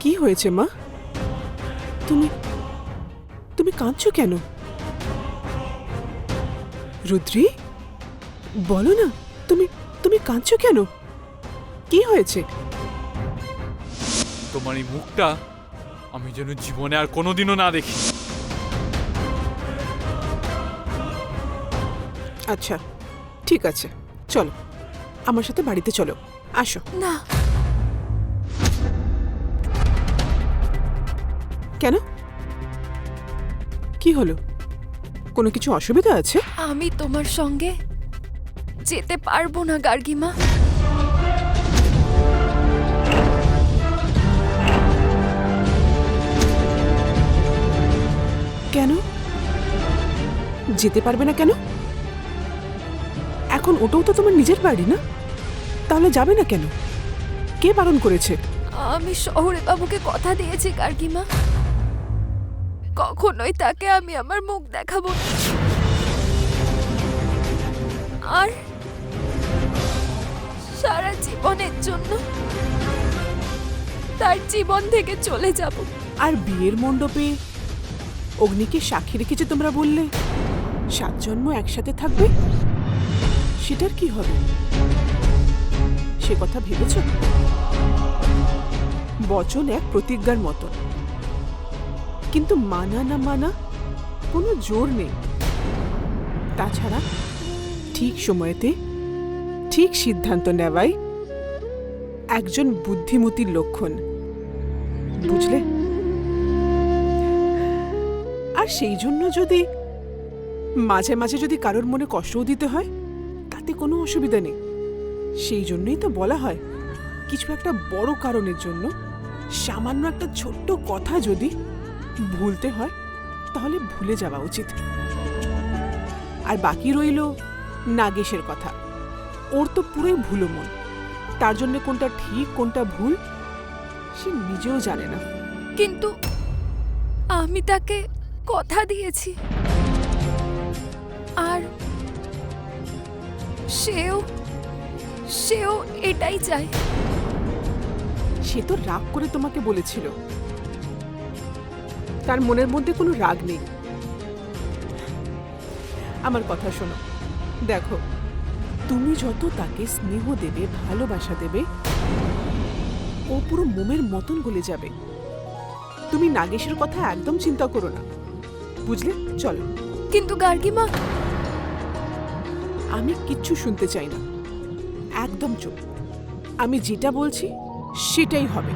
কি হয়েছে মা? তুমি তুমি কাঁদছো কেন? রুদ্রি, বলো না, তুমি তুমি কাঁদছো কেন? কি হয়েছে? তোমার এই মুখটা আমি যেন জীবনে আর কোনোদিনও না দেখি। আচ্ছা, ঠিক আছে, চলো আমার সাথে বাড়িতে চলো, আসো। না, কেন? কি হলো? কোনো কিছু অসুবিধা আছে? আমি তোমার সঙ্গে যেতে পারবো না গার্গিমা। কেন যেতে পারবে না কেন? এখন ওটাও তো তোমার নিজের বাড়ি না? তাহলে যাবে না কেন? কে বারণ করেছে? আমি শহরে বাবুকে কথা দিয়েছি গার্গিমা, কখনোই তাকে আমি আমার মুখ দেখাবো না। আর সারা জীবনের জন্য তার জীবন থেকে চলে যাব। আর বিয়ের মণ্ডপে অগ্নিকে সাক্ষী রেখেছে তোমরা বললে 7 জন্ম একসাথে থাকবে, সেটার কি হবে? সে কথা ভেবেছ? বচন এক প্রতিজ্ঞার মতো, কিন্তু মানা না মানা কোনো জোর নেই। তাছাড়া ঠিক সময়েতে ঠিক সিদ্ধান্ত নেওয়াই একজন বুদ্ধিমতীর লক্ষণ, বুঝলে? আর সেই জন্য যদি মাঝে মাঝে যদি কারোর মনে কষ্টও দিতে হয়, তাতে কোনো অসুবিধা নেই। সেই জন্যই তো বলা হয়, কিছু একটা বড় কারণের জন্য সামান্য একটা ছোট্ট কথা যদি ভুলতে হয়, তাহলে ভুলে যাওয়া উচিত। আর বাকি রইল নাগেশের কথা। ওর তো পুরোই ভুলো মন, তার জন্য কোনটা ঠিক কোনটা ভুল সে নিজেও জানে না। কিন্তু আমি তাকে কথা দিয়েছি, আর সেও এটাই চায়। সে তো রাগ করে তোমাকে বলেছিল, তার মনের মধ্যে কোনো রাগ নেই। আমার কথা শোনো, দেখো, তুমি যত তাকে স্নেহ দেবে, ভালোবাসা দেবে, ও পুরো মোমের মতন গলে যাবে। তুমি নাগেশের কথা একদম চিন্তা করো না, বুঝলে? চলো। কিন্তু গার্গিমা, আমি কিচ্ছু শুনতে চাই না, একদম চুপ। আমি যেটা বলছি সেটাই হবে।